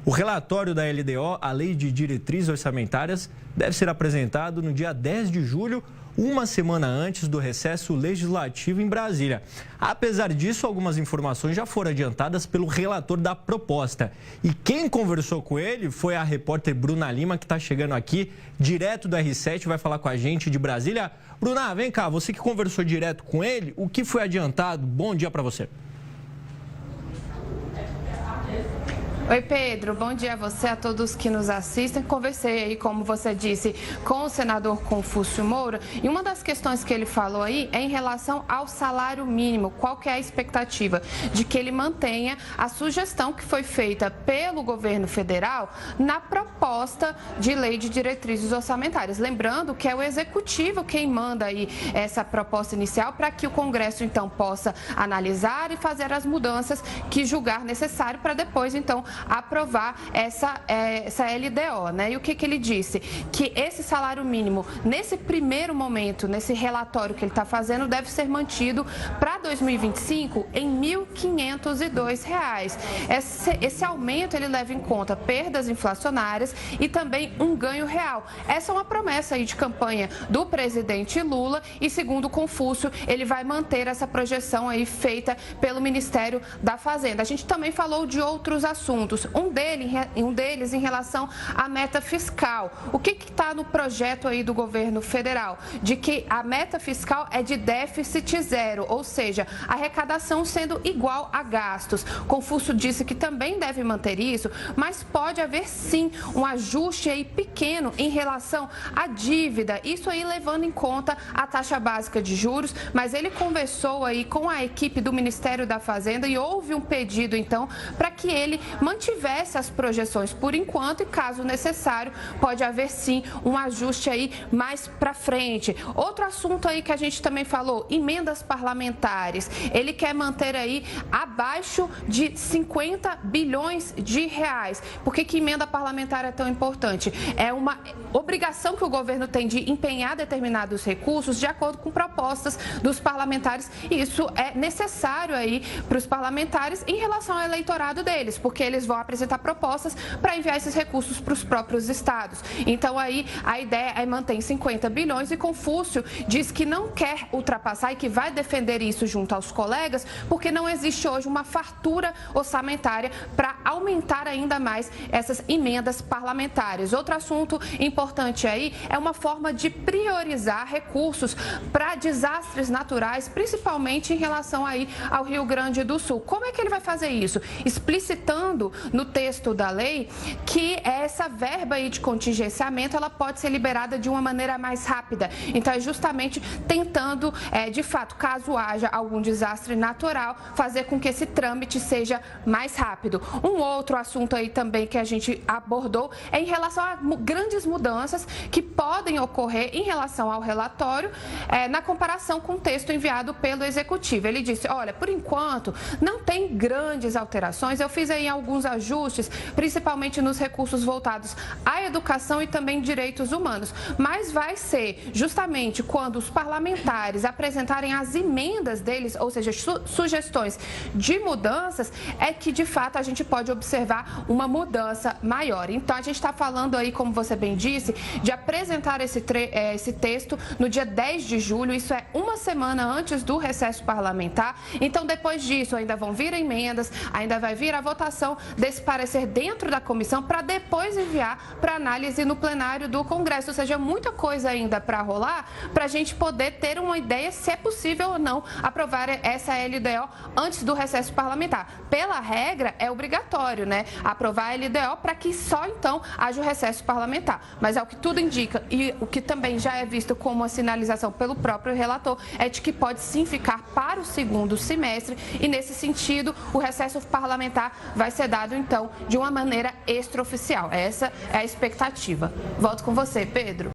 O relatório da LDO, a Lei de Diretrizes Orçamentárias, deve ser apresentado no dia 10 de julho, uma semana antes do recesso legislativo em Brasília. Apesar disso, algumas informações já foram adiantadas pelo relator da proposta. E quem conversou com ele foi a repórter Bruna Lima, que está chegando aqui direto do R7, vai falar com a gente de Brasília. Bruna, vem cá, você que conversou direto com ele, o que foi adiantado? Bom dia para você. Oi, Pedro. Bom dia a você, a todos que nos assistem. Conversei aí, como você disse, com o senador Confúcio Moura. E uma das questões que ele falou aí é em relação ao salário mínimo. Qual que é a expectativa? De que ele mantenha a sugestão que foi feita pelo governo federal na proposta de lei de diretrizes orçamentárias. Lembrando que é o executivo quem manda aí essa proposta inicial para que o Congresso, então, possa analisar e fazer as mudanças que julgar necessário para depois, então, aprovar essa LDO, né? E o que ele disse? Que esse salário mínimo, nesse primeiro momento, nesse relatório que ele está fazendo, deve ser mantido para 2025 em R$ 1.502. Esse aumento, ele leva em conta perdas inflacionárias e também um ganho real. Essa é uma promessa aí de campanha do presidente Lula e, segundo Confúcio, ele vai manter essa projeção aí feita pelo Ministério da Fazenda. A gente também falou de outros assuntos. Um deles em relação à meta fiscal. O que está no projeto aí do governo federal? De que a meta fiscal é de déficit zero, ou seja, arrecadação sendo igual a gastos. Confúcio disse que também deve manter isso, mas pode haver sim um ajuste aí pequeno em relação à dívida. Isso aí levando em conta a taxa básica de juros, mas ele conversou aí com a equipe do Ministério da Fazenda e houve um pedido então para que ele mantivesse as projeções por enquanto e, caso necessário, pode haver sim um ajuste aí mais para frente. Outro assunto aí que a gente também falou, emendas parlamentares. Ele quer manter aí abaixo de 50 bilhões de reais. Por que emenda parlamentar é tão importante? É uma obrigação que o governo tem de empenhar determinados recursos de acordo com propostas dos parlamentares e isso é necessário aí para os parlamentares em relação ao eleitorado deles, porque eles vão apresentar propostas para enviar esses recursos para os próprios estados. Então, aí, a ideia é manter 50 bilhões e Confúcio diz que não quer ultrapassar e que vai defender isso junto aos colegas, porque não existe hoje uma fartura orçamentária para aumentar ainda mais essas emendas parlamentares. Outro assunto importante aí é uma forma de priorizar recursos para desastres naturais, principalmente em relação aí ao Rio Grande do Sul. Como é que ele vai fazer isso? Explicitando no texto da lei que essa verba aí de contingenciamento ela pode ser liberada de uma maneira mais rápida. Então é justamente tentando, de fato, caso haja algum desastre natural, fazer com que esse trâmite seja mais rápido. Um outro assunto aí também que a gente abordou é em relação a grandes mudanças que podem ocorrer em relação ao relatório, na comparação com o texto enviado pelo Executivo. Ele disse, olha, por enquanto não tem grandes alterações, eu fiz aí alguns ajustes, principalmente nos recursos voltados à educação e também direitos humanos. Mas vai ser justamente quando os parlamentares apresentarem as emendas deles, ou seja, sugestões de mudanças, é que de fato a gente pode observar uma mudança maior. Então a gente está falando aí, como você bem disse, de apresentar esse texto no dia 10 de julho, isso é uma semana antes do recesso parlamentar. Então depois disso ainda vão vir emendas, ainda vai vir a votação desse parecer dentro da comissão para depois enviar para análise no plenário do Congresso. Ou seja, muita coisa ainda para rolar para a gente poder ter uma ideia se é possível ou não aprovar essa LDO antes do recesso parlamentar. Pela regra, é obrigatório, né, aprovar a LDO para que só então haja o recesso parlamentar. Mas é o que tudo indica e o que também já é visto como uma sinalização pelo próprio relator é de que pode sim ficar para o segundo semestre e nesse sentido o recesso parlamentar vai ser dado então de uma maneira extraoficial. Essa é a expectativa. Volto com você, Pedro.